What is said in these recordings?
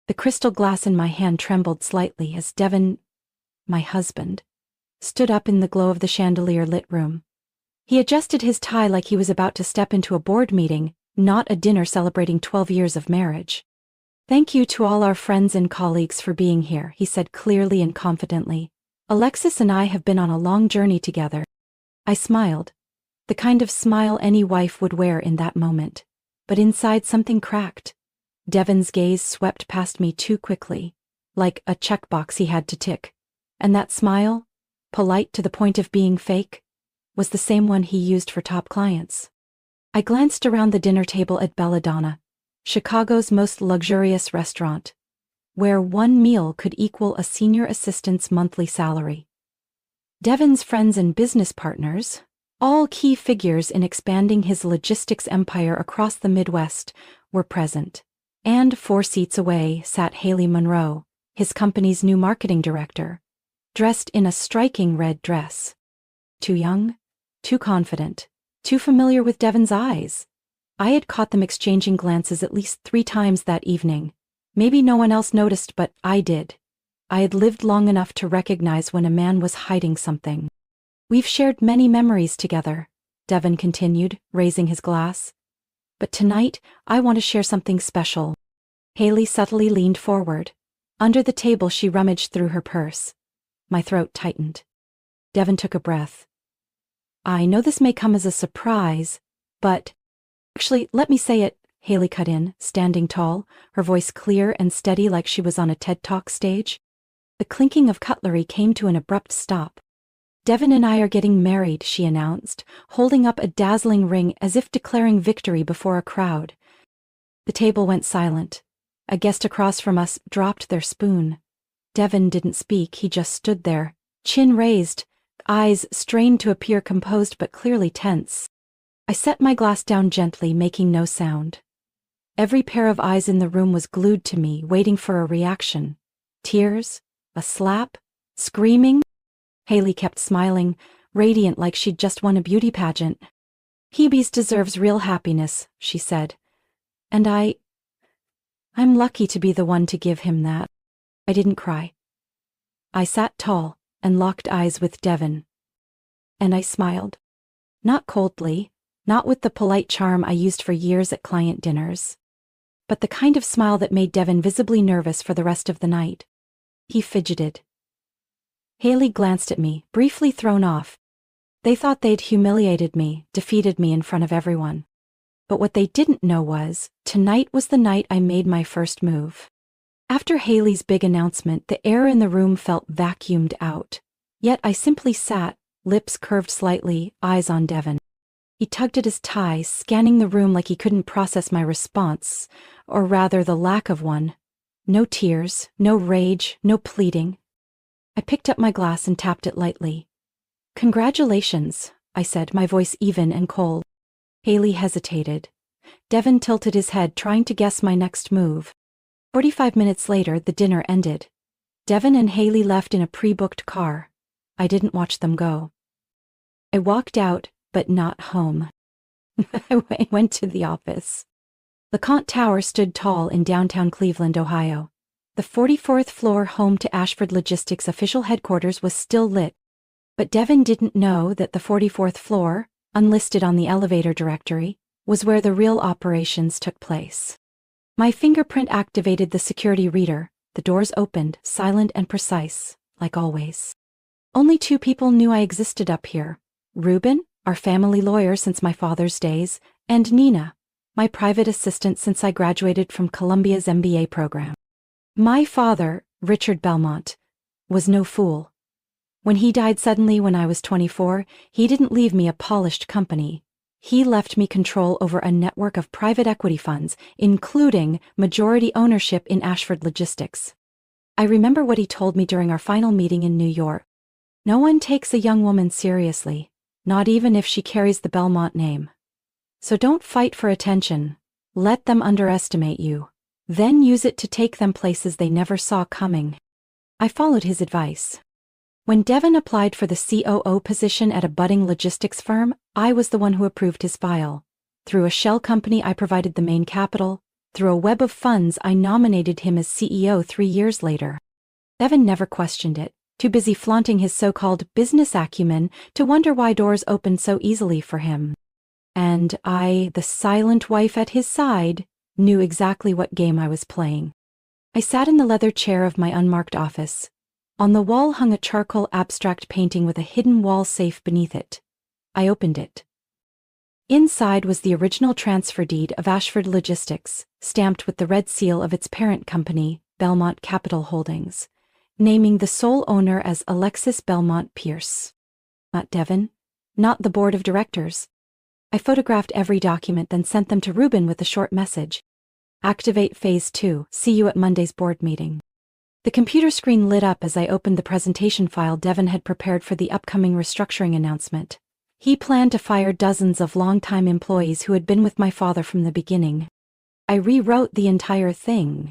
The crystal glass in my hand trembled slightly as Devon, my husband, stood up in the glow of the chandelier-lit room. He adjusted his tie like he was about to step into a board meeting, not a dinner celebrating 12 years of marriage. "Thank you to all our friends and colleagues for being here," he said clearly and confidently. "Alexis and I have been on a long journey together." I smiled, the kind of smile any wife would wear in that moment. But inside something cracked. Devon's gaze swept past me too quickly, like a checkbox he had to tick. And that smile, polite to the point of being fake, was the same one he used for top clients. I glanced around the dinner table at Belladonna, Chicago's most luxurious restaurant, where one meal could equal a senior assistant's monthly salary. Devon's friends and business partners, all key figures in expanding his logistics empire across the Midwest, were present. And 4 seats away sat Haley Monroe, his company's new marketing director, dressed in a striking red dress. Too young, too confident, too familiar with Devon's eyes. I had caught them exchanging glances at least 3 times that evening. Maybe no one else noticed, but I did. I had lived long enough to recognize when a man was hiding something. "We've shared many memories together," Devon continued, raising his glass. "But tonight, I want to share something special." Haley subtly leaned forward. Under the table she rummaged through her purse. My throat tightened. Devon took a breath. "I know this may come as a surprise, but—" "Actually, let me say it," Haley cut in, standing tall, her voice clear and steady like she was on a TED Talk stage. The clinking of cutlery came to an abrupt stop. "Devon and I are getting married," she announced, holding up a dazzling ring as if declaring victory before a crowd. The table went silent. A guest across from us dropped their spoon. Devon didn't speak, he just stood there, chin raised, eyes strained to appear composed but clearly tense. I set my glass down gently, making no sound. Every pair of eyes in the room was glued to me, waiting for a reaction. Tears? A slap? Screaming? Haley kept smiling, radiant like she'd just won a beauty pageant. "Hebes deserves real happiness," she said. "And I'm lucky to be the one to give him that." I didn't cry. I sat tall and locked eyes with Devon. And I smiled. Not coldly, not with the polite charm I used for years at client dinners, but the kind of smile that made Devon visibly nervous for the rest of the night. He fidgeted. Haley glanced at me, briefly thrown off. They thought they'd humiliated me, defeated me in front of everyone. But what they didn't know was, tonight was the night I made my first move. After Haley's big announcement, the air in the room felt vacuumed out. Yet I simply sat, lips curved slightly, eyes on Devon. He tugged at his tie, scanning the room like he couldn't process my response, or rather the lack of one. No tears, no rage, no pleading. I picked up my glass and tapped it lightly. "Congratulations," I said, my voice even and cold. Haley hesitated. Devon tilted his head, trying to guess my next move. 45 minutes later, the dinner ended. Devon and Haley left in a pre-booked car. I didn't watch them go. I walked out, but not home. I went to the office. LeConte Tower stood tall in downtown Cleveland, Ohio. The 44th floor home to Ashford Logistics official headquarters was still lit, but Devon didn't know that the 44th floor, unlisted on the elevator directory, was where the real operations took place. My fingerprint activated the security reader. The doors opened, silent and precise, like always. Only 2 people knew I existed up here. Reuben, our family lawyer since my father's days, and Nina, my private assistant since I graduated from Columbia's MBA program. My father, Richard Belmont, was no fool. When he died suddenly when I was 24, he didn't leave me a polished company. He left me control over a network of private equity funds, including majority ownership in Ashford Logistics. I remember what he told me during our final meeting in New York. "No one takes a young woman seriously, not even if she carries the Belmont name. So don't fight for attention. Let them underestimate you. Then use it to take them places they never saw coming." I followed his advice. When Devon applied for the COO position at a budding logistics firm, I was the one who approved his file. Through a shell company, I provided the main capital, Through a web of funds, I nominated him as CEO 3 years later. Devin never questioned it, too busy flaunting his so-called business acumen to wonder why doors opened so easily for him. And I, the silent wife at his side, knew exactly what game I was playing. I sat in the leather chair of my unmarked office. On the wall hung a charcoal abstract painting with a hidden wall safe beneath it. I opened it. Inside was the original transfer deed of Ashford Logistics, stamped with the red seal of its parent company, Belmont Capital Holdings, naming the sole owner as Alexis Belmont Pierce. Not Devin, not the board of directors. I photographed every document, then sent them to Ruben with a short message. Activate Phase 2, see you at Monday's board meeting. The computer screen lit up as I opened the presentation file Devin had prepared for the upcoming restructuring announcement. He planned to fire dozens of longtime employees who had been with my father from the beginning. I rewrote the entire thing.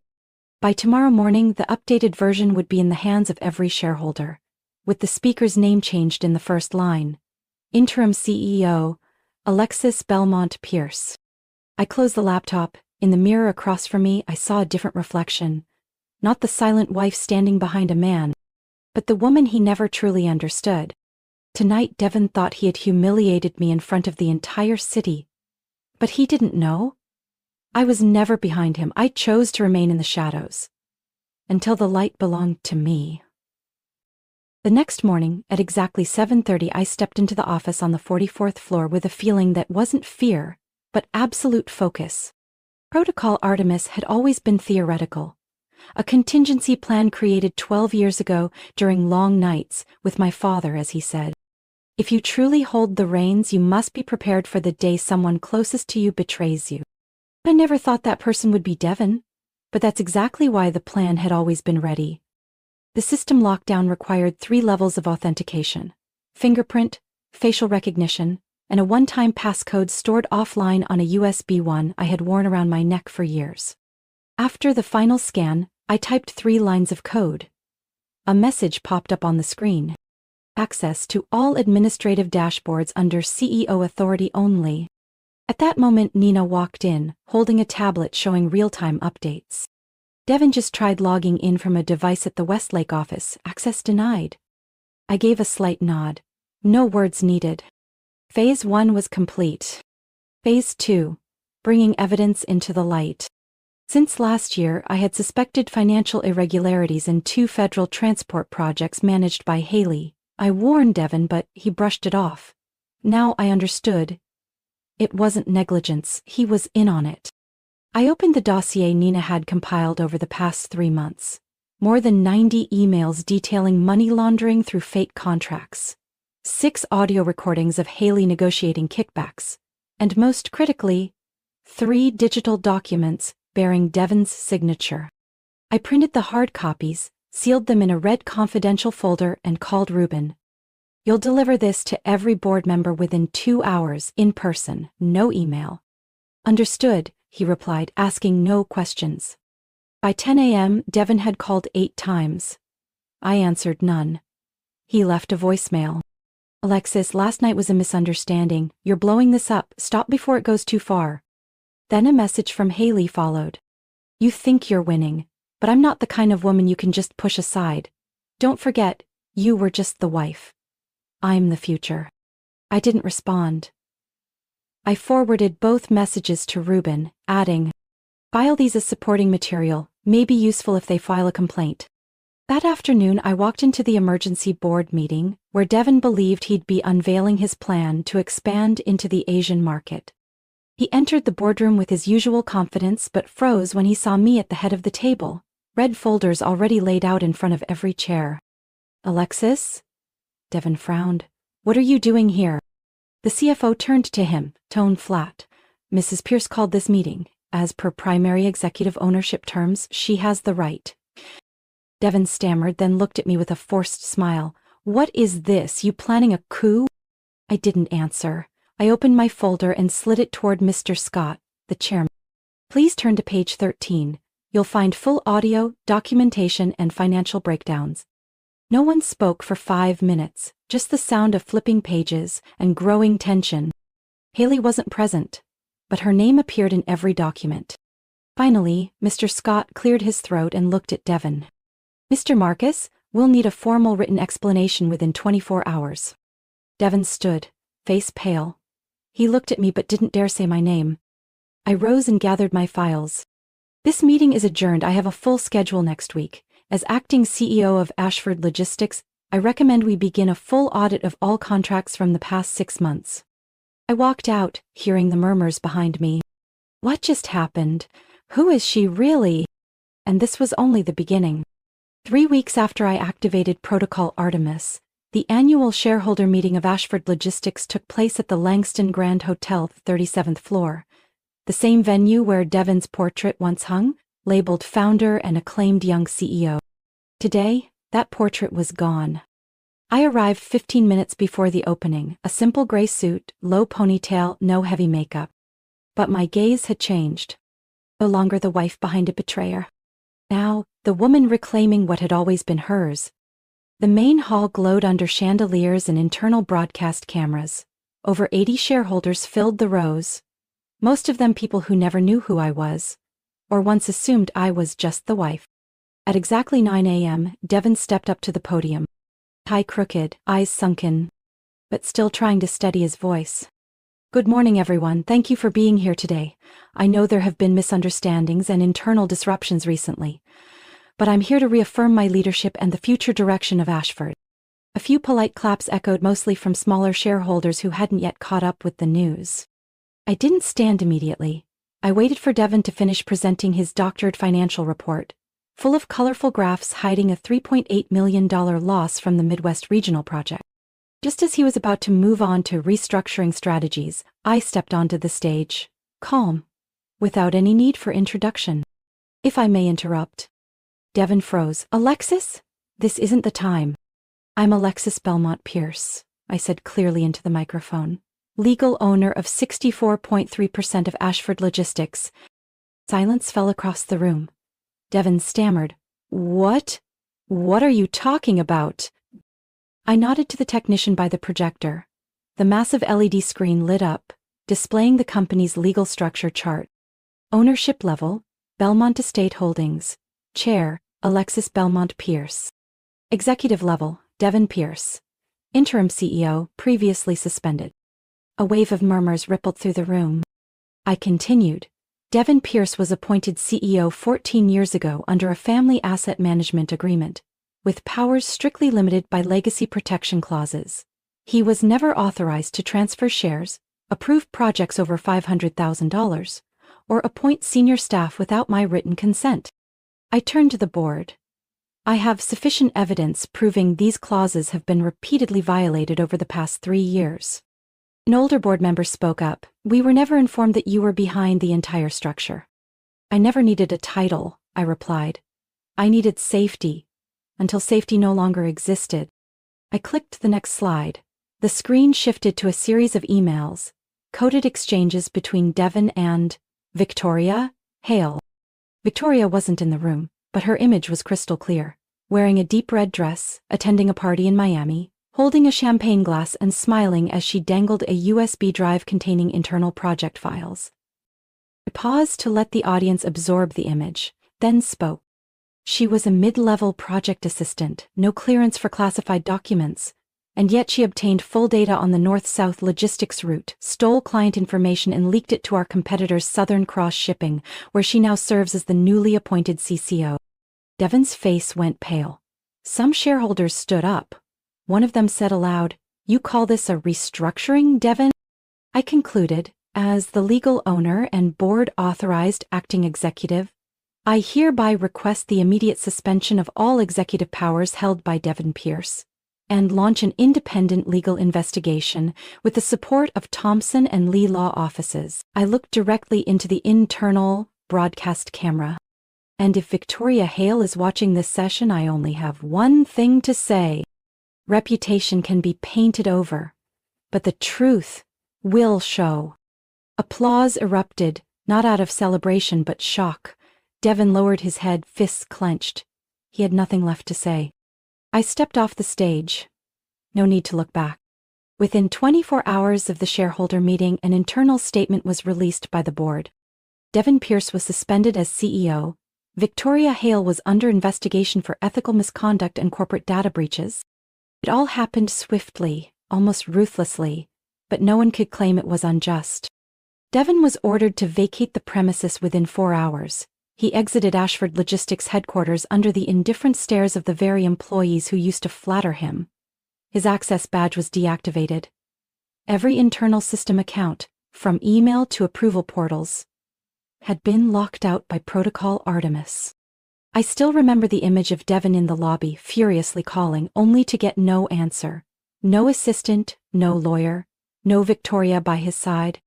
By tomorrow morning, the updated version would be in the hands of every shareholder, with the speaker's name changed in the first line. Interim CEO, Alexis Belmont Pierce. I closed the laptop. In the mirror across from me, I saw a different reflection. Not the silent wife standing behind a man, but the woman he never truly understood. Tonight, Devin thought he had humiliated me in front of the entire city. But he didn't know. I was never behind him. I chose to remain in the shadows. Until the light belonged to me. The next morning, at exactly 7:30, I stepped into the office on the 44th floor with a feeling that wasn't fear, but absolute focus. Protocol Artemis had always been theoretical. A contingency plan created 12 years ago during long nights with my father, as he said. If you truly hold the reins, you must be prepared for the day someone closest to you betrays you. I never thought that person would be Devin, but that's exactly why the plan had always been ready. The system lockdown required 3 levels of authentication: fingerprint, facial recognition, and a one-time passcode stored offline on a USB one I had worn around my neck for years. After the final scan, I typed 3 lines of code. A message popped up on the screen. Access to all administrative dashboards under CEO authority only. At that moment, Nina walked in, holding a tablet showing real-time updates. Devin just tried logging in from a device at the Westlake office. Access denied. I gave a slight nod. No words needed. Phase 1 was complete. Phase 2, bringing evidence into the light. Since last year, I had suspected financial irregularities in 2 federal transport projects managed by Haley. I warned Devin, but he brushed it off. Now I understood. It wasn't negligence, he was in on it. I opened the dossier Nina had compiled over the past 3 months. More than 90 emails detailing money laundering through fake contracts. 6 audio recordings of Haley negotiating kickbacks. And most critically, 3 digital documents bearing Devin's signature. I printed the hard copies, sealed them in a red confidential folder, and called Ruben. You'll deliver this to every board member within 2 hours, in person, no email. Understood, he replied, asking no questions. By 10 a.m., Devin had called 8 times. I answered none. He left a voicemail. Alexis, last night was a misunderstanding. You're blowing this up. Stop before it goes too far. Then a message from Haley followed. You think you're winning, but I'm not the kind of woman you can just push aside. Don't forget, you were just the wife. I'm the future. I didn't respond. I forwarded both messages to Ruben, adding, file these as supporting material, may be useful if they file a complaint. That afternoon, I walked into the emergency board meeting, where Devin believed he'd be unveiling his plan to expand into the Asian market. He entered the boardroom with his usual confidence but froze when he saw me at the head of the table, red folders already laid out in front of every chair. Alexis? Devin frowned. What are you doing here? The CFO turned to him, tone flat. Mrs. Pierce called this meeting. As per primary executive ownership terms, she has the right. Devin stammered, then looked at me with a forced smile. What is this? You planning a coup? I didn't answer. I opened my folder and slid it toward Mr. Scott, the chairman. Please turn to page 13. You'll find full audio, documentation, and financial breakdowns. No one spoke for 5 minutes, just the sound of flipping pages and growing tension. Haley wasn't present, but her name appeared in every document. Finally, Mr. Scott cleared his throat and looked at Devon. "Mr. Marcus, we'll need a formal written explanation within 24 hours. Devon stood, face pale. He looked at me but didn't dare say my name. I rose and gathered my files. "This meeting is adjourned. I have a full schedule next week. As acting CEO of Ashford Logistics, I recommend we begin a full audit of all contracts from the past 6 months." I walked out, hearing the murmurs behind me. What just happened? Who is she really? And this was only the beginning. 3 weeks after I activated Protocol Artemis, the annual shareholder meeting of Ashford Logistics took place at the Langston Grand Hotel, 37th floor. The same venue where Devon's portrait once hung, labeled founder and acclaimed young CEO. Today, that portrait was gone. I arrived 15 minutes before the opening, a simple gray suit, low ponytail, no heavy makeup. But my gaze had changed. No longer the wife behind a betrayer. Now, the woman reclaiming what had always been hers. The main hall glowed under chandeliers and internal broadcast cameras. Over 80 shareholders filled the rows. Most of them people who never knew who I was, or once assumed I was just the wife. At exactly 9 a.m., Devon stepped up to the podium. Tie crooked, eyes sunken, but still trying to steady his voice. "Good morning, everyone. Thank you for being here today. I know there have been misunderstandings and internal disruptions recently, but I'm here to reaffirm my leadership and the future direction of Ashford." A few polite claps echoed, mostly from smaller shareholders who hadn't yet caught up with the news. I didn't stand immediately. I waited for Devon to finish presenting his doctored financial report, full of colorful graphs hiding a $3.8 million loss from the Midwest Regional Project. Just as he was about to move on to restructuring strategies, I stepped onto the stage, calm, without any need for introduction. "If I may interrupt." Devon froze. "Alexis? This isn't the time." "I'm Alexis Belmont Pierce," I said clearly into the microphone. "Legal owner of 64.3% of Ashford Logistics." Silence fell across the room. Devon stammered. What are you talking about?" I nodded to the technician by the projector. The massive LED screen lit up, displaying the company's legal structure chart. Ownership level, Belmont Estate Holdings. Chair, Alexis Belmont Pierce. Executive level, Devon Pierce. Interim CEO, previously suspended. A wave of murmurs rippled through the room. I continued. Devon Pierce was appointed CEO 14 years ago under a family asset management agreement, with powers strictly limited by legacy protection clauses. He was never authorized to transfer shares, approve projects over $500,000, or appoint senior staff without my written consent. I turned to the board. "I have sufficient evidence proving these clauses have been repeatedly violated over the past 3 years." An older board member spoke up. "We were never informed that you were behind the entire structure." "I never needed a title," I replied. "I needed safety, until safety no longer existed." I clicked the next slide. The screen shifted to a series of emails, coded exchanges between Devon and Victoria Hale. Victoria wasn't in the room, but her image was crystal clear, wearing a deep red dress, attending a party in Miami, holding a champagne glass and smiling as she dangled a USB drive containing internal project files. I paused to let the audience absorb the image, then spoke. She was a mid-level project assistant, no clearance for classified documents, and yet she obtained full data on the north-south logistics route, stole client information and leaked it to our competitor's Southern Cross Shipping, where she now serves as the newly appointed CCO. Devon's face went pale. Some shareholders stood up. One of them said aloud, "You call this a restructuring, Devon?" I concluded, as the legal owner and board-authorized acting executive, I hereby request the immediate suspension of all executive powers held by Devon Pierce, and launch an independent legal investigation with the support of Thompson and Lee law offices. I looked directly into the internal broadcast camera. And if Victoria Hale is watching this session, I only have one thing to say. Reputation can be painted over, but the truth will show. Applause erupted, not out of celebration but shock. Devon lowered his head, fists clenched. He had nothing left to say. I stepped off the stage. No need to look back. Within 24 hours of the shareholder meeting, an internal statement was released by the board. Devin Pierce was suspended as CEO. Victoria Hale was under investigation for ethical misconduct and corporate data breaches. It all happened swiftly, almost ruthlessly, but no one could claim it was unjust. Devin was ordered to vacate the premises within 4 hours. He exited Ashford Logistics headquarters under the indifferent stares of the very employees who used to flatter him. His access badge was deactivated. Every internal system account, from email to approval portals, had been locked out by Protocol Artemis. I still remember the image of Devin in the lobby, furiously calling, only to get no answer. No assistant, no lawyer, no Victoria by his side.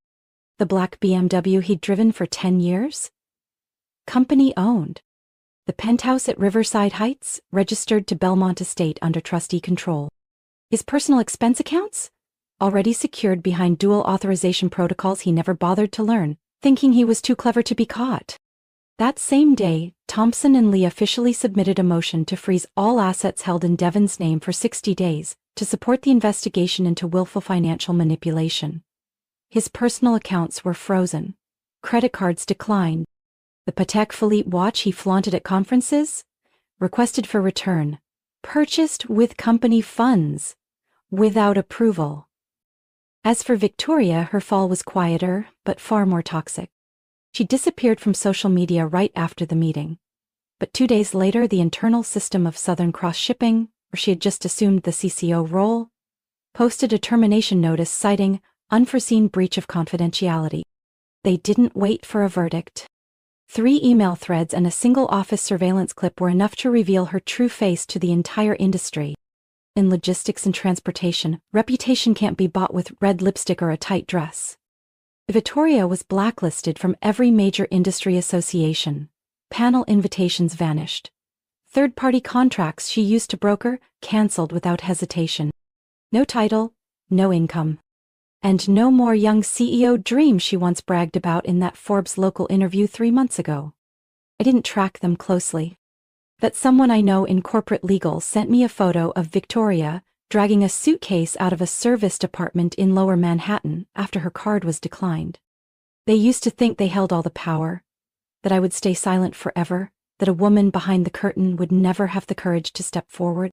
The black BMW he'd driven for 10 years? Company owned. The penthouse at Riverside Heights, registered to Belmont Estate under trustee control. His personal expense accounts? Already secured behind dual authorization protocols he never bothered to learn, thinking he was too clever to be caught. That same day, Thompson and Lee officially submitted a motion to freeze all assets held in Devin's name for 60 days, to support the investigation into willful financial manipulation. His personal accounts were frozen. Credit cards declined. The Patek Philippe watch he flaunted at conferences? Requested for return. Purchased with company funds. Without approval. As for Victoria, her fall was quieter, but far more toxic. She disappeared from social media right after the meeting. But 2 days later, the internal system of Southern Cross Shipping, where she had just assumed the CCO role, posted a termination notice citing unforeseen breach of confidentiality. They didn't wait for a verdict. 3 email threads and a single office surveillance clip were enough to reveal her true face to the entire industry. In logistics and transportation, reputation can't be bought with red lipstick or a tight dress. Victoria was blacklisted from every major industry association. Panel invitations vanished. Third-party contracts she used to broker cancelled without hesitation. No title, no income. And no more young CEO dream she once bragged about in that Forbes local interview 3 months ago. I didn't track them closely. But someone I know in corporate legal sent me a photo of Victoria dragging a suitcase out of a service department in Lower Manhattan after her card was declined. They used to think they held all the power, that I would stay silent forever, that a woman behind the curtain would never have the courage to step forward.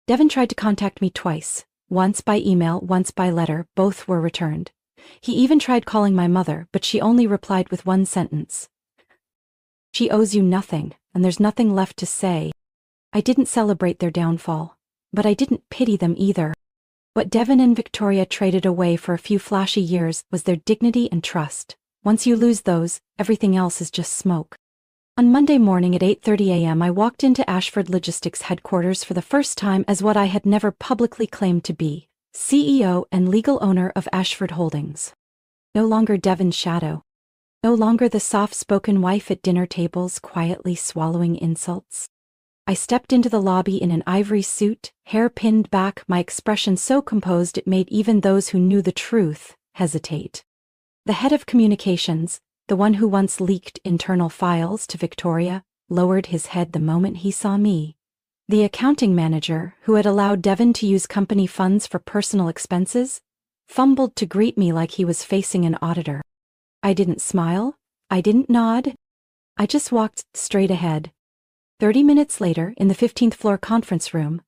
Devin tried to contact me twice. Once by email, once by letter, both were returned. He even tried calling my mother, but she only replied with one sentence. She owes you nothing, and there's nothing left to say. I didn't celebrate their downfall, but I didn't pity them either. What Devin and Victoria traded away for a few flashy years was their dignity and trust. Once you lose those, everything else is just smoke. On Monday morning at 8:30 a.m. I walked into Ashford Logistics headquarters for the first time as what I had never publicly claimed to be, CEO and legal owner of Ashford Holdings. No longer Devin's shadow. No longer the soft-spoken wife at dinner tables quietly swallowing insults. I stepped into the lobby in an ivory suit, hair pinned back, my expression so composed it made even those who knew the truth hesitate. The head of communications, the one who once leaked internal files to Victoria, lowered his head the moment he saw me. The accounting manager, who had allowed Devin to use company funds for personal expenses, fumbled to greet me like he was facing an auditor. I didn't smile. I didn't nod. I just walked straight ahead. 30 minutes later, in the 15th floor conference room,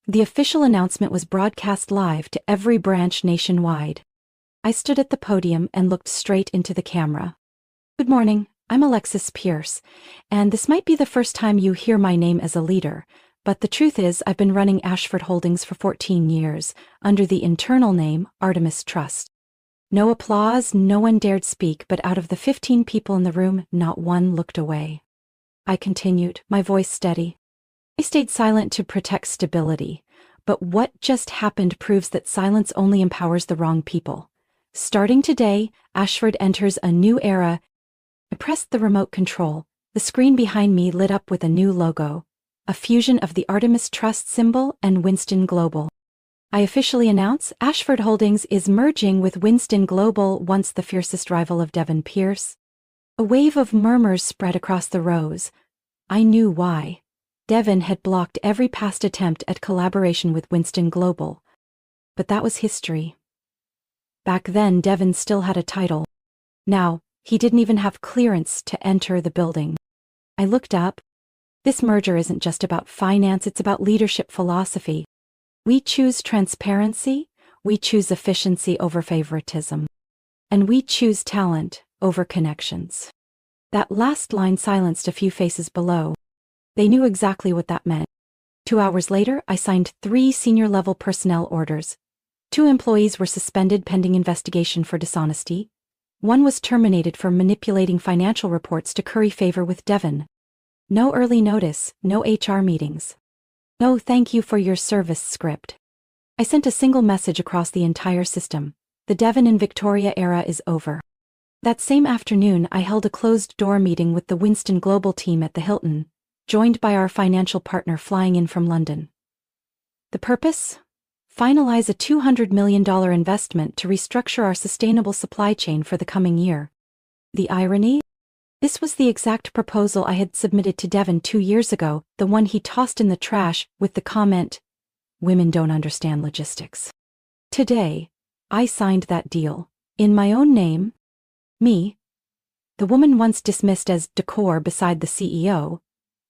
the official announcement was broadcast live to every branch nationwide. I stood at the podium and looked straight into the camera. Good morning, I'm Alexis Pierce, and this might be the first time you hear my name as a leader, but the truth is I've been running Ashford Holdings for 14 years, under the internal name Artemis Trust. No applause, no one dared speak, but out of the 15 people in the room, not one looked away. I continued, my voice steady. I stayed silent to protect stability, but what just happened proves that silence only empowers the wrong people. Starting today, Ashford enters a new era. I pressed the remote control. The screen behind me lit up with a new logo, a fusion of the Artemis Trust symbol and Winston Global. I officially announce Ashford Holdings is merging with Winston Global, once the fiercest rival of Devin Pierce. A wave of murmurs spread across the rows. I knew why. Devin had blocked every past attempt at collaboration with Winston Global. But that was history. Back then, Devin still had a title. Now, He didn't even have clearance to enter the building. I looked up. This merger isn't just about finance, it's about leadership philosophy. We choose transparency, we choose efficiency over favoritism, and we choose talent over connections. That last line silenced a few faces below. They knew exactly what that meant. 2 hours later, I signed 3 senior-level personnel orders. 2 employees were suspended pending investigation for dishonesty. 1 was terminated for manipulating financial reports to curry favor with Devon. No early notice, no HR meetings. No thank you for your service script. I sent a single message across the entire system. The Devon and Victoria era is over. That same afternoon, I held a closed-door meeting with the Winston Global team at the Hilton, joined by our financial partner flying in from London. The purpose? Finalize a $200 million investment to restructure our sustainable supply chain for the coming year. The irony? This was the exact proposal I had submitted to Devon 2 years ago, the one he tossed in the trash with the comment, "Women don't understand logistics." Today, I signed that deal. In my own name. Me, the woman once dismissed as decor beside the CEO,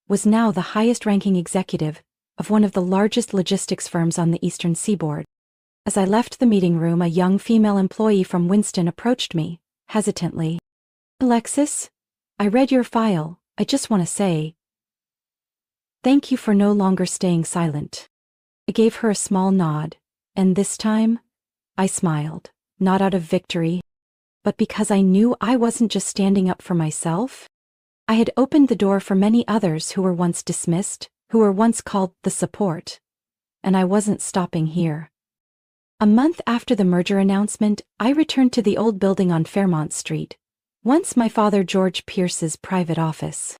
was now the highest-ranking executive of one of the largest logistics firms on the Eastern Seaboard. As I left the meeting room, a young female employee from Winston approached me, hesitantly. "Alexis, I read your file. I just want to say thank you for no longer staying silent." I gave her a small nod, and this time, I smiled, not out of victory, but because I knew I wasn't just standing up for myself. I had opened the door for many others who were once dismissed, who were once called the support. And I wasn't stopping here. A month after the merger announcement, I returned to the old building on Fairmont Street, once my father George Pierce's private office.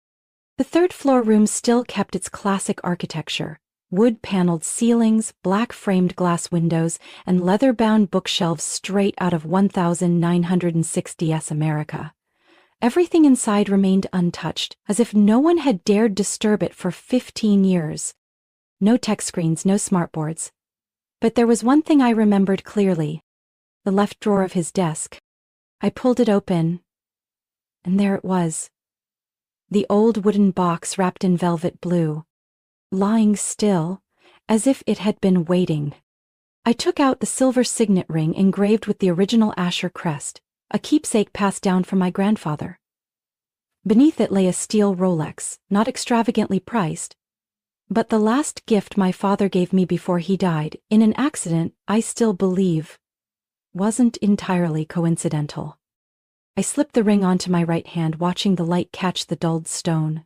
The third-floor room still kept its classic architecture: wood-paneled ceilings, black-framed glass windows, and leather-bound bookshelves straight out of 1960s America. Everything inside remained untouched, as if no one had dared disturb it for 15 years. No tech screens, no smartboards. But there was one thing I remembered clearly: the left drawer of his desk. I pulled it open, and there it was. The old wooden box wrapped in velvet blue, lying still, as if it had been waiting. I took out the silver signet ring engraved with the original Asher crest, a keepsake passed down from my grandfather. Beneath it lay a steel Rolex, not extravagantly priced, but the last gift my father gave me before he died, in an accident I still believe wasn't entirely coincidental. I slipped the ring onto my right hand, watching the light catch the dulled stone.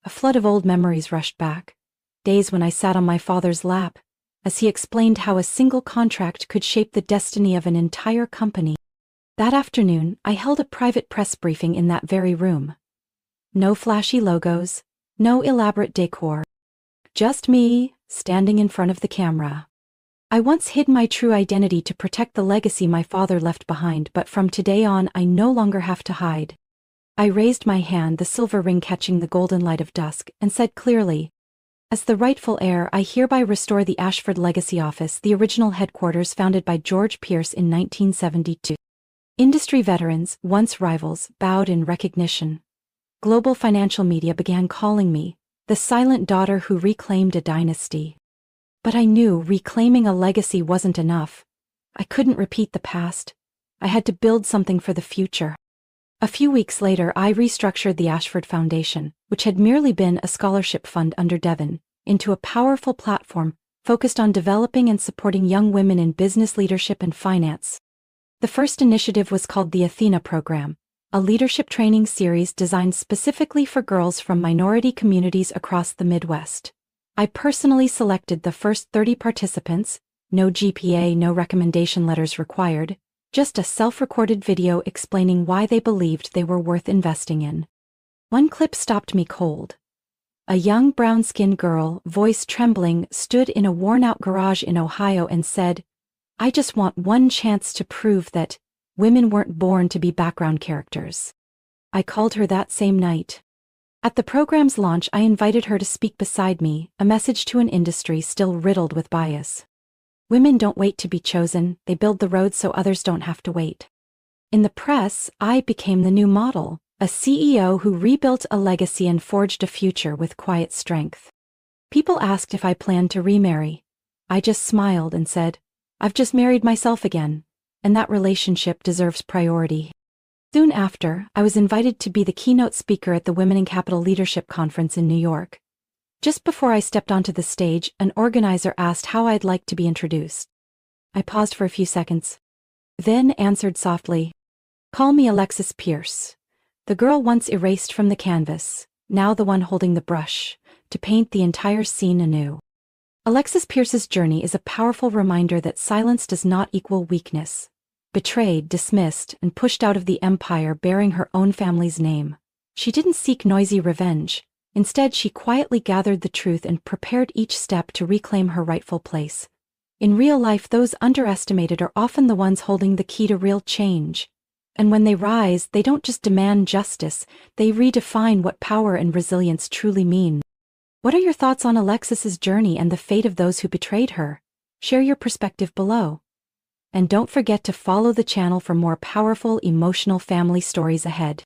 A flood of old memories rushed back. Days when I sat on my father's lap, as he explained how a single contract could shape the destiny of an entire company. That afternoon, I held a private press briefing in that very room. No flashy logos, no elaborate decor. Just me, standing in front of the camera. I once hid my true identity to protect the legacy my father left behind, but from today on I no longer have to hide. I raised my hand, the silver ring catching the golden light of dusk, and said clearly, "As the rightful heir, I hereby restore the Ashford Legacy Office, the original headquarters founded by George Pierce in 1972. Industry veterans, once rivals, bowed in recognition. Global financial media began calling me the silent daughter who reclaimed a dynasty. But I knew reclaiming a legacy wasn't enough. I couldn't repeat the past. I had to build something for the future." A few weeks later, I restructured the Ashford Foundation, which had merely been a scholarship fund under Devon, into a powerful platform focused on developing and supporting young women in business leadership and finance. The first initiative was called the Athena Program, a leadership training series designed specifically for girls from minority communities across the Midwest. I personally selected the first 30 participants, no GPA, no recommendation letters required, just a self-recorded video explaining why they believed they were worth investing in. One clip stopped me cold. A young brown-skinned girl, voice trembling, stood in a worn-out garage in Ohio and said, "I just want one chance to prove that women weren't born to be background characters." I called her that same night. At the program's launch, I invited her to speak beside me, a message to an industry still riddled with bias. Women don't wait to be chosen, they build the road so others don't have to wait. In the press, I became the new model, a CEO who rebuilt a legacy and forged a future with quiet strength. People asked if I planned to remarry. I just smiled and said, I've just married myself again, and that relationship deserves priority. Soon after, I was invited to be the keynote speaker at the Women in Capital Leadership Conference in New York. Just before I stepped onto the stage, an organizer asked how I'd like to be introduced. I paused for a few seconds, then answered softly, "Call me Alexis Pierce, the girl once erased from the canvas, now the one holding the brush, to paint the entire scene anew." Alexis Pierce's journey is a powerful reminder that silence does not equal weakness. Betrayed, dismissed, and pushed out of the empire bearing her own family's name, she didn't seek noisy revenge. Instead, she quietly gathered the truth and prepared each step to reclaim her rightful place. In real life, those underestimated are often the ones holding the key to real change. And when they rise, they don't just demand justice, they redefine what power and resilience truly mean. What are your thoughts on Alexis's journey and the fate of those who betrayed her? Share your perspective below. And don't forget to follow the channel for more powerful, emotional family stories ahead.